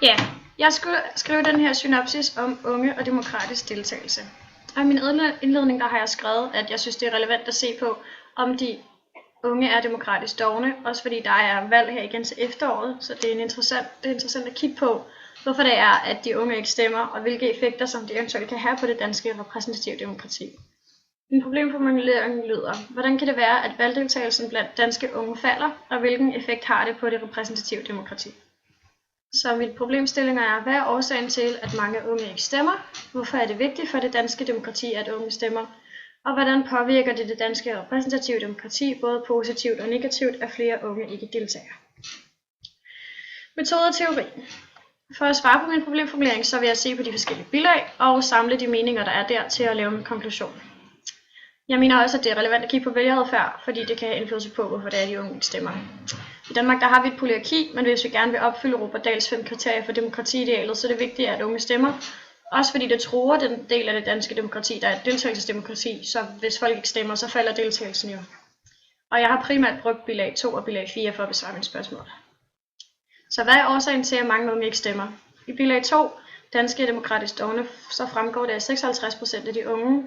Ja, jeg skulle skrive den her synopsis om unge og demokratisk deltagelse. Og i min indledning der har jeg skrevet, at jeg synes, det er relevant at se på, om de unge er demokratisk dovne, også fordi der er valg her igen til efteråret, så det er interessant at kigge på, hvorfor det er, at de unge ikke stemmer, og hvilke effekter, som det eventuelt kan have på det danske repræsentative demokrati. Min problemformulering lyder, hvordan kan det være, at valgdeltagelsen blandt danske unge falder, og hvilken effekt har det på det repræsentative demokrati? Så mit problemstilling er, hvad er årsagen til, at mange unge ikke stemmer? Hvorfor er det vigtigt for det danske demokrati, at unge stemmer? Og hvordan påvirker det danske repræsentative demokrati, både positivt og negativt, at flere unge ikke deltager? Metode og teori. For at svare på min problemformulering, så vil jeg se på de forskellige bilag og samle de meninger, der er der til at lave en konklusion. Jeg mener også, at det er relevant at kigge på vælgeradfærd, fordi det kan have indflydelse på, hvorfor det er, de unge stemmer. I Danmark der har vi et polyarki, men hvis vi gerne vil opfylde Robert Dahls 5 kriterier for demokratiidealet, så er det vigtigt, at unge stemmer. Også fordi det truer den del af det danske demokrati, der er et deltagelsesdemokrati, så hvis folk ikke stemmer, så falder deltagelsen jo. Og jeg har primært brugt bilag 2 og bilag 4 for at besvare mine spørgsmål. Så hvad er årsagen til, at mange unge ikke stemmer? I bilag 2, danske demokratisk dovne, så fremgår det, at 56% af de unge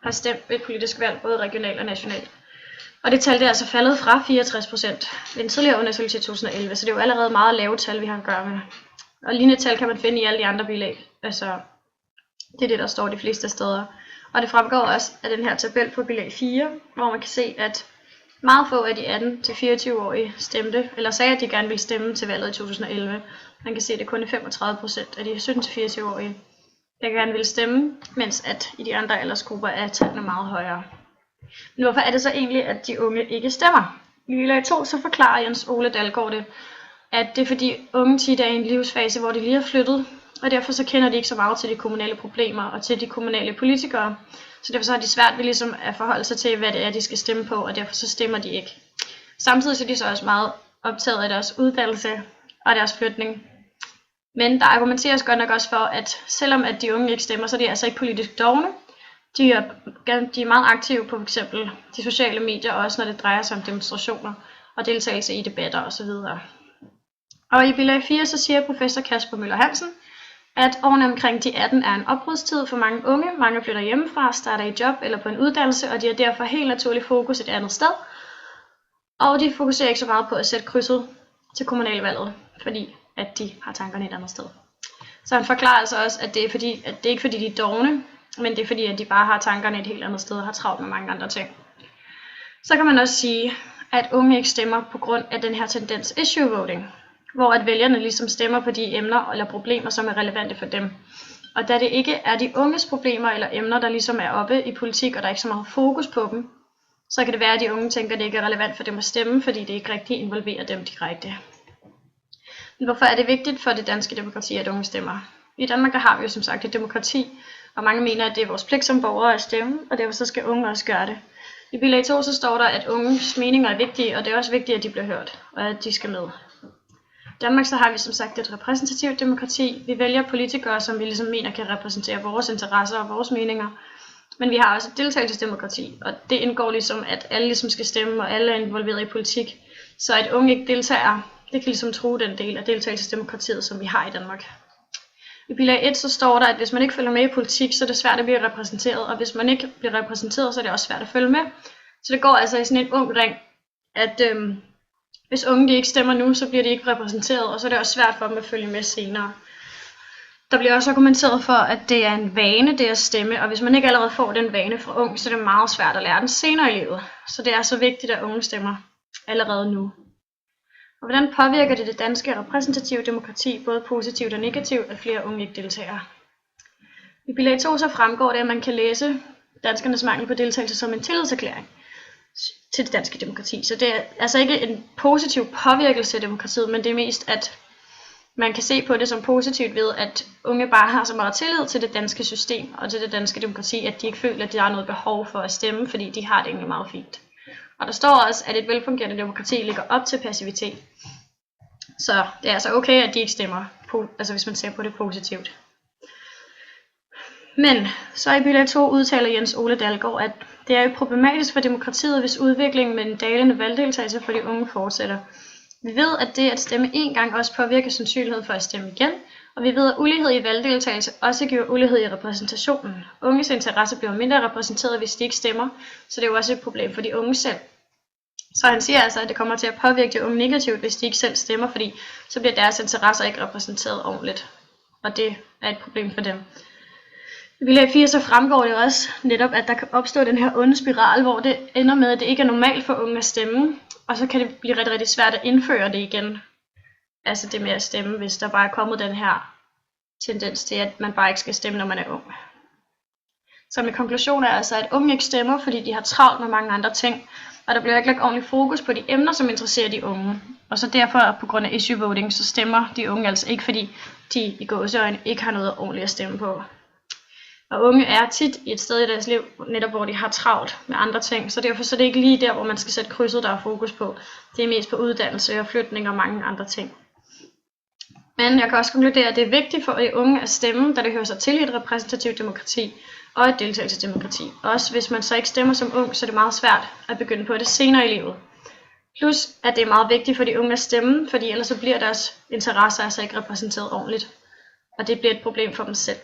har stemt ved et politisk valg, både regionalt og nationalt. Og det tal er altså faldet fra 64% ved en tidligere undersøgelse i 2011, så det er jo allerede meget lave tal, vi har at gøre med. Og lignende tal kan man finde i alle de andre bilag. Altså, det er det, der står de fleste steder. Og det fremgår også af den her tabel på bilag 4, hvor man kan se, at meget få af de 18-24-årige stemte, eller sagde, at de gerne ville stemme til valget i 2011. Man kan se, at det kun er 35% af de 17-24-årige, der gerne vil stemme, mens at i de andre aldersgrupper er tallene meget højere. Men hvorfor er det så egentlig, at de unge ikke stemmer? I bilag 2 så forklarer Jens Ole Dalgaard det, at det er fordi unge tit er i en livsfase, hvor de lige er flyttet, og derfor så kender de ikke så meget til de kommunale problemer og til de kommunale politikere. Så derfor så har de svært ved ligesom at forholde sig til, hvad det er, de skal stemme på, og derfor så stemmer de ikke. Samtidig så er de så også meget optaget af deres uddannelse og deres flytning. Men der argumenteres godt nok også for, at selvom at de unge ikke stemmer, så er de altså ikke politisk dovne. De er meget aktive på f.eks. de sociale medier, også når det drejer sig om demonstrationer og deltagelse i debatter osv. Og i bilag 4 så siger professor Kasper Møller Hansen, at årene omkring de 18 er en opbrudstid for mange unge. Mange flytter hjemmefra, starter i job eller på en uddannelse, og de har derfor helt naturligt fokus et andet sted. Og de fokuserer ikke så meget på at sætte krydset til kommunalvalget, fordi at de har tankerne et andet sted. Så han forklarer altså også, at det er ikke fordi de er dovne, men det er fordi, at de bare har tankerne et helt andet sted og har travlt med mange andre ting. Så kan man også sige, at unge ikke stemmer på grund af den her tendens issue voting, hvor at vælgerne ligesom stemmer på de emner eller problemer, som er relevante for dem. Og da det ikke er de unges problemer eller emner, der ligesom er oppe i politik, og der er ikke så meget fokus på dem, så kan det være, at de unge tænker, at det ikke er relevant for dem at stemme, fordi det ikke rigtig involverer dem direkte. Men hvorfor er det vigtigt for det danske demokrati, at unge stemmer? I Danmark der har vi jo som sagt et demokrati, og mange mener, at det er vores pligt som borgere at stemme, og derfor så skal unge også gøre det. I bilag 2 så står der, at unges meninger er vigtige, og det er også vigtigt, at de bliver hørt, og at de skal med. I Danmark så har vi som sagt et repræsentativt demokrati. Vi vælger politikere, som vi ligesom mener kan repræsentere vores interesser og vores meninger. Men vi har også et deltagelsesdemokrati, og det indgår ligesom, at alle ligesom skal stemme, og alle er involveret i politik. Så at unge ikke deltager, det kan ligesom true den del af deltagelsesdemokratiet, som vi har i Danmark. I bilag 1 så står der, at hvis man ikke følger med i politik, så er det svært at blive repræsenteret, og hvis man ikke bliver repræsenteret, så er det også svært at følge med. Så det går altså i sådan en ung ring, at hvis unge de ikke stemmer nu, så bliver de ikke repræsenteret, og så er det også svært for dem at følge med senere. Der bliver også argumenteret for, at det er en vane, det at stemme, og hvis man ikke allerede får den vane fra ung, så er det meget svært at lære den senere i livet. Så det er så vigtigt, at unge stemmer allerede nu. Og hvordan påvirker det danske repræsentative demokrati, både positivt og negativt, at flere unge ikke deltager? I bilag 2 så fremgår det, at man kan læse danskernes mangel på deltagelse som en tillidserklæring til det danske demokrati. Så det er altså ikke en positiv påvirkelse af demokratiet, men det er mest, at man kan se på det som positivt ved, at unge bare har så meget tillid til det danske system og til det danske demokrati, at de ikke føler, at der er noget behov for at stemme, fordi de har det egentlig meget fint. Og der står også, at et velfungerende demokrati ligger op til passivitet. Så det er altså okay, at de ikke stemmer, altså hvis man ser på det positivt. Men så i bilag 2 udtaler Jens Ole Dalgaard, at det er jo problematisk for demokratiet, hvis udviklingen med den dalende valgdeltagelse for de unge fortsætter. Vi ved, at det at stemme én gang også påvirker sandsynligheden for at stemme igen, og vi ved, at ulighed i valgdeltagelse også giver ulighed i repræsentationen. Unges interesse bliver mindre repræsenteret, hvis de ikke stemmer, så det er jo også et problem for de unge selv. Så han siger altså, at det kommer til at påvirke de unge negativt, hvis de ikke selv stemmer, fordi så bliver deres interesser ikke repræsenteret ordentligt, og det er et problem for dem. I bilag 4 så fremgår det også netop, at der kan opstå den her onde spiral, hvor det ender med, at det ikke er normalt for unge at stemme, og så kan det blive rigtig, rigtig svært at indføre det igen. Altså det med at stemme, hvis der bare er kommet den her tendens til, at man bare ikke skal stemme, når man er ung. Så min konklusion er altså, at unge ikke stemmer, fordi de har travlt med mange andre ting, og der bliver ikke lagt ordentlig fokus på de emner, som interesserer de unge. Og så derfor, på grund af issue voting, så stemmer de unge altså ikke, fordi de i gåseøjne ikke har noget ordentligt at stemme på. Og unge er tit i et sted i deres liv, netop hvor de har travlt med andre ting, så derfor så er det ikke lige der, hvor man skal sætte krydset, der er fokus på. Det er mest på uddannelse og flytning og mange andre ting. Men jeg kan også konkludere, at det er vigtigt for de unge at stemme, da det hører sig til i et repræsentativt demokrati og et deltagelsesdemokrati. Også hvis man så ikke stemmer som ung, så er det meget svært at begynde på det senere i livet. Plus at det er meget vigtigt for de unge at stemme, fordi ellers så bliver deres interesser altså ikke repræsenteret ordentligt. Og det bliver et problem for dem selv.